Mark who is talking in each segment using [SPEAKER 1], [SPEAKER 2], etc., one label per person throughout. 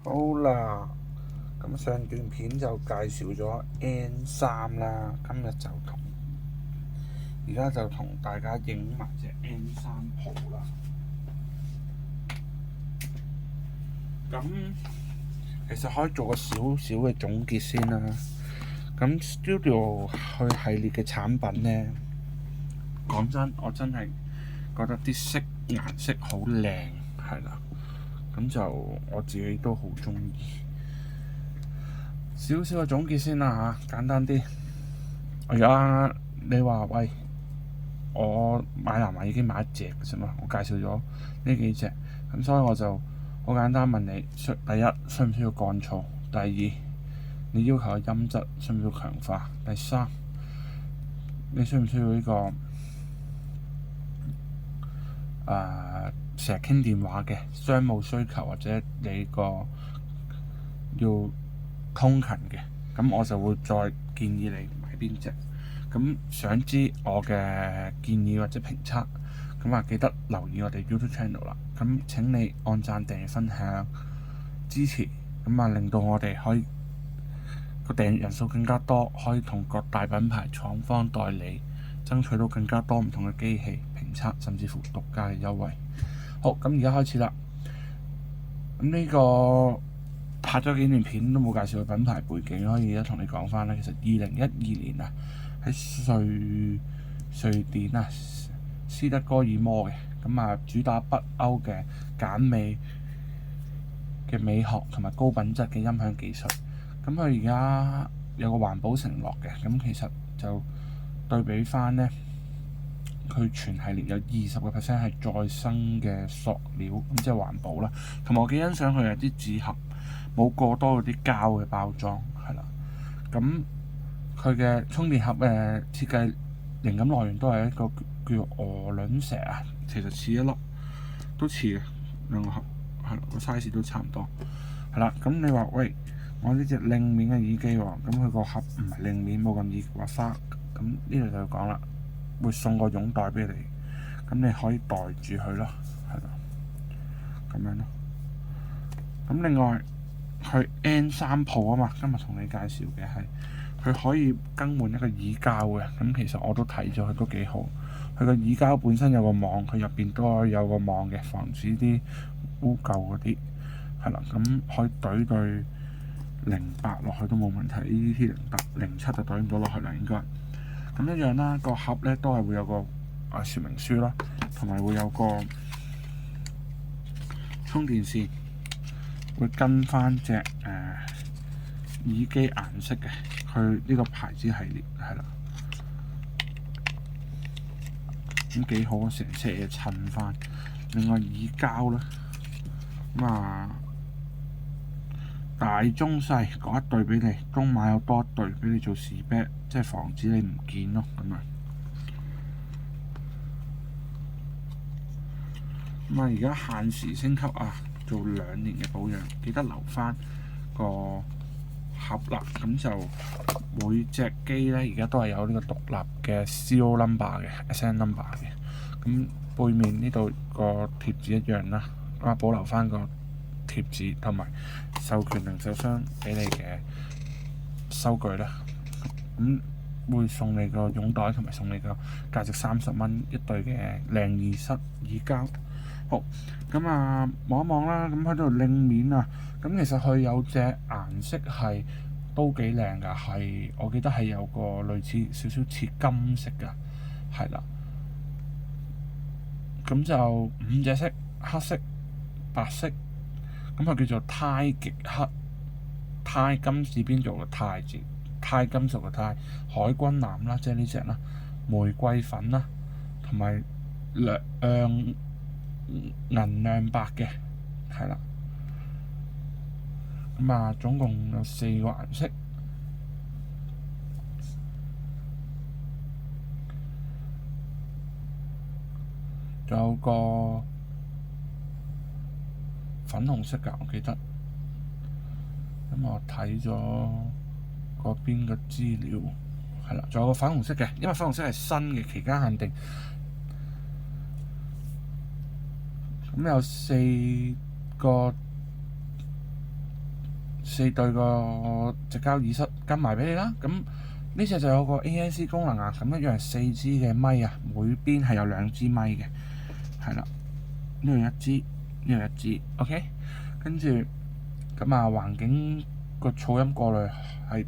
[SPEAKER 1] 好啦，咁上段片就介紹咗 N3啦，而家就同大家影埋隻 N3 Pro 啦。咁其實可以做個少少嘅總結先啦。咁 Studio 去系列嘅產品呢，講真，我真係覺得啲顏色好靚，係啦。咁就我自己都好中意。少少嘅總結先啦嚇，簡單啲。而家你話喂，我買藍牙已經買一隻嘅啫嘛，我介紹咗呢幾隻，咁所以我就好簡單問你：第一，需唔需要降噪？第二，你要求嘅音質需唔需要強化？第三，你需唔需要呢個成日傾電話嘅商務需求，或者你個要通勤嘅，咁我就會再建議你買邊隻。咁想知我嘅建議或者評測，咁啊記得留意我哋 YouTube channel 啦。咁請你按讚、訂閱、分享支持，咁啊令到我哋可以個訂閱人數更加多，可以同各大品牌廠方代理爭取到更加多唔同嘅機器評測，甚至乎獨家嘅優惠。好，咁而家開始啦。咁呢個拍咗幾段片都冇介紹個品牌背景，可以而家同你講翻咧。其實2012年啊，喺瑞典啊斯德哥爾摩嘅，咁啊主打北歐嘅簡美嘅美學同埋高品質嘅音響技術。咁佢而家有個環保承諾嘅，咁其實就對比翻呢，佢全系列有20% 係再生嘅塑料，咁即係環保啦。同埋我幾欣賞佢有啲紙盒冇過多嗰啲膠嘅包裝，係啦。咁佢嘅充電盒設計靈感來源都係一個叫鵝卵石啊，其實似一粒都似嘅兩個盒，係啦，個 size 都差唔多，係啦。咁你話喂，我呢隻靚面嘅耳機喎，咁佢個盒唔係靚面，冇咁易刮花，咁呢度就講啦，會送個擁袋俾你，咁你可以袋住佢咯，係啦，咁樣咯。咁另外佢 N3 Pro 啊嘛，今日同你介紹嘅係佢可以更換一個耳膠嘅，咁其實我都睇咗，佢都幾好。佢個耳膠本身有個網，佢入邊都有個網嘅，防止啲污垢嗰啲，係啦。咁可以懟對08落去都冇問題，EDT 07就懟唔到落去啦，應該。咁一樣啦，個盒咧都係會有個說明書啦，同埋會有個充電線，會跟翻隻耳機顏色嘅，佢呢個牌子系列係啦，咁幾好啊，成隻嘢襯翻。另外耳膠啦，咁大中細各一對俾你，中碼有多一對俾你做士啤，即係防止你唔見咯，咁啊。而家限時升級啊，做2年嘅保養，記得留翻個盒啦。咁就每隻機咧，而家都係有呢個獨立嘅 serial number 嘅 SN number 嘅。咁背面呢度個貼紙一樣啦，保留翻個貼紙同埋授權零售商俾你嘅收據啦。咁會送你個擁袋，同埋送你個價值30蚊一對嘅靚耳塞耳膠。好，咁望一望啦，咁喺度靚面啊，咁其實佢有隻顏色係都幾靚㗎，係我記得係有個類似少少似金色㗎，係啦。咁就5隻色，黑色、白色，咁佢叫做鈦極黑，鈦金字邊做個鈦字，鈦金屬嘅鈦，海軍藍啦，即係呢隻啦，玫瑰粉啦，同埋銀亮白嘅，係啦。咁總共有4個顏色，仲有個粉紅色㗎，我記得。咁我睇咗嗰邊嘅資料，係啦，仲有個粉紅色嘅，因為粉紅色係新嘅，期間限定。咁有4個4對個直交耳塞跟埋俾你啦。咁呢隻就有個 ANC 功能啊，咁一樣係4支嘅咪啊，每邊係有2支咪嘅，係啦，呢度一支，呢度一支 ，OK。跟住咁啊，環境個噪音過濾係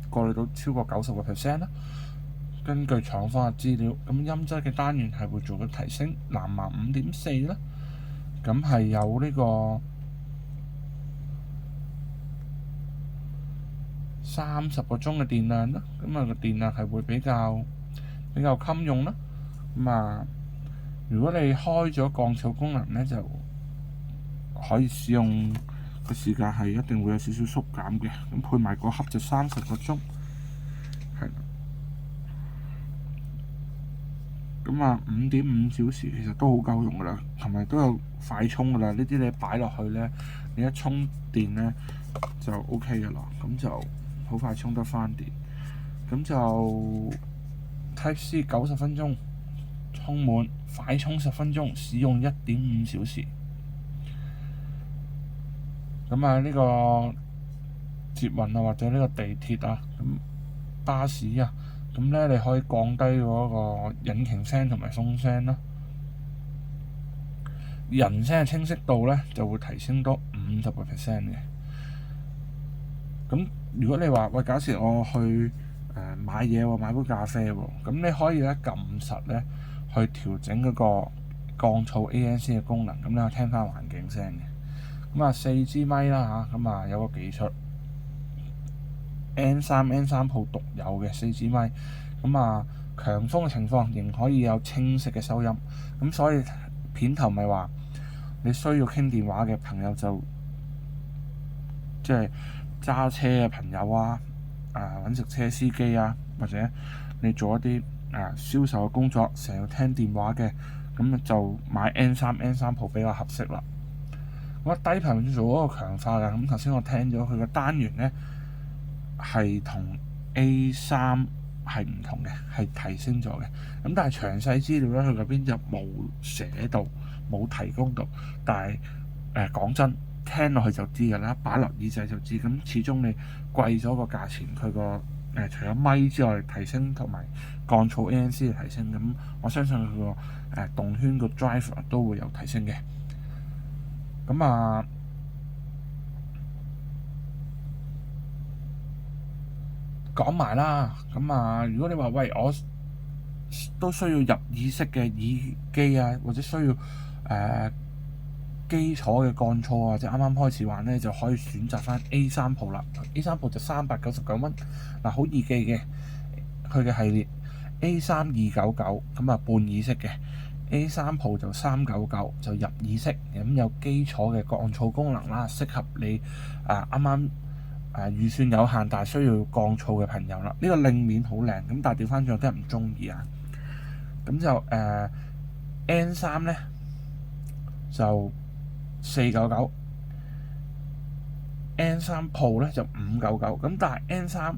[SPEAKER 1] 過濾到超過90%啦。根據廠方嘅資料，咁音質嘅單元係會做咗提升，藍牙5.4啦，咁係有呢個30個鐘嘅電量啦，咁啊個電量係會比較襟用啦。咁啊，如果你開咗降噪功能咧，就可以使用嘅時間係一定會有少少縮減嘅。咁配埋個盒就30個鐘，係。咁啊，5.5小時其實都好夠用噶啦，同埋都有快充噶啦。呢啲你擺落去咧，你一充電咧就 OK 噶啦，咁就好快充得翻電。咁就 Type C 90分鐘充滿，快充10分鐘，使用1.5小時。咁啊，呢個捷運啊，或者呢個地鐵啊，咁巴士啊。咁咧，你可以降低嗰個引擎聲同埋風聲啦。人聲嘅清晰度咧就會提升多50%嘅。咁如果你話喂，假設我去買嘢喎，買杯咖啡喎，咁你可以咧撳實咧去調整嗰個降噪 ANC 嘅功能，咁你可以聽翻環境聲嘅。咁啊，4支咪啦嚇，咁啊有個技術。N3 Pro 獨有嘅4支咪，咁啊強風嘅情況仍可以有清晰嘅收音，咁所以片頭咪話你需要傾電話嘅朋友就即係揸車嘅朋友啊，揾食車司機啊，或者你做一啲銷售嘅工作，成日聽電話嘅，咁就買 N3 Pro 比較合適啦。咁低頻做嗰個強化嘅，咁頭先我聽咗佢嘅單元咧。係同 A3係唔同嘅，係提升咗嘅。咁但係詳細資料咧，佢嗰邊就冇寫到，冇提供到。但係講真，聽落去就知㗎啦，擺落耳仔就知。咁始終你貴咗個價錢，佢個除咗咪之外提升，同埋降噪 ANC 嘅提升，咁我相信佢個動圈個 driver 都會有提升嘅。咁啊〜講埋啦，咁啊，如果你話喂，我都需要入耳式嘅耳機啊，或者需要基礎嘅降噪啊，或者啱啱開始玩咧，就可以選擇翻 A3 Pro 啦。A3 Pro 就399蚊，嗱好易記嘅，佢嘅系列 A3299，咁啊半耳式嘅 A3 Pro 就399，就入耳式，咁有基礎嘅降噪功能啦，適合你啱啱。預算有限，但係需要降噪嘅朋友啦。呢個令面好靚，咁但係調翻轉有啲人唔中意啊。咁就N3咧就499，N3 Pro 咧就599。咁但係 N3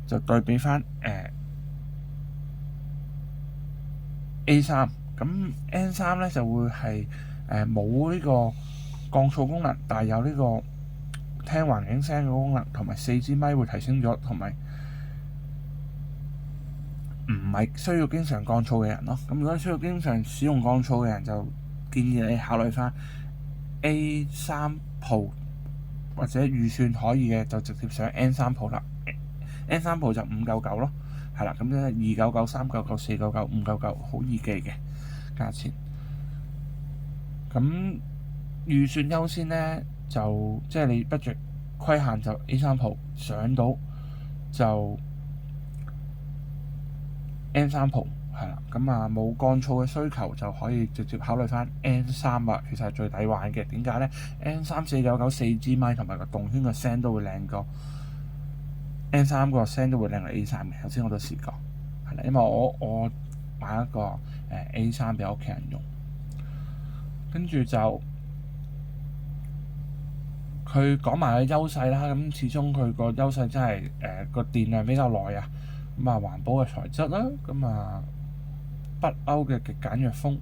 [SPEAKER 1] 就對比翻A3，咁 N3咧就會係冇呢個降噪功能，但係有呢個聽環境聲嘅功能，同埋4支咪會提升咗，同埋唔係需要經常降噪嘅人咯。咁如果需要經常使用降噪嘅人，就建議你考慮翻 A3 Pro， 或者預算可以嘅就直接上 N3 Pro 啦。N3 Pro 就599咯，係啦，咁咧299、399、499、599，好易記嘅價錢。咁預算優先咧。就即係你 budget 規限就 A3 Pro 上到就 N3 Pro 係啦，咁啊冇降噪嘅需求就可以直接考慮翻 N3 啊，其實係最抵玩嘅。點解咧？N3 499 4支咪同埋個動圈個聲都會靚過 N3 個聲都會靚過 A3 嘅。頭先我都試過係啦，因為我買一個A3 俾屋企人用，跟住就。佢講埋個優勢啦，咁始終佢個優勢真係個電量比較耐啊，咁啊環保嘅材質啦，咁啊北歐嘅極簡約風，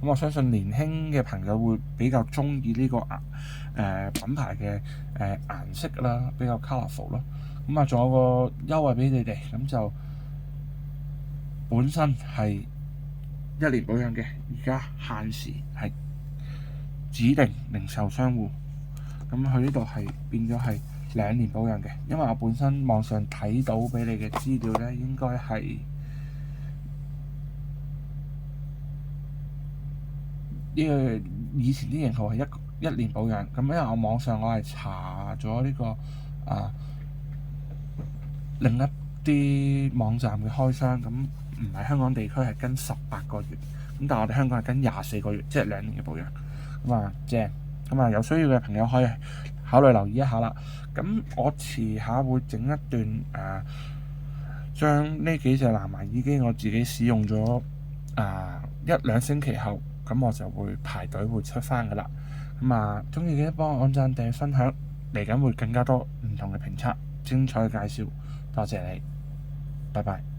[SPEAKER 1] 我相信年輕嘅朋友會比較中意呢個品牌嘅顏色啦，比較 colourful 咯。咁啊，仲有個優惠俾你哋，咁就本身係1年保養嘅，而家限時係指定零售商戶，咁佢呢度係變咗係2年保養嘅，因為我本身網上睇到俾你嘅資料咧，應該係呢個以前啲型號係一年保養，咁因為我網上我係查咗呢個另一啲網站嘅開箱，咁唔係香港地區係跟18個月，咁但係我哋香港係跟24個月，即係2年嘅保養，咁啊正，咁啊有需要嘅朋友可以考慮留意一下啦。咁我遲下會整一段將呢幾隻藍牙耳機我自己使用咗1-2星期後，咁我就會排隊會出翻噶啦。咁啊，中意記得幫我按讚、訂閱、分享，嚟緊會更加多唔同嘅評測、精彩嘅介紹。多謝你，拜拜。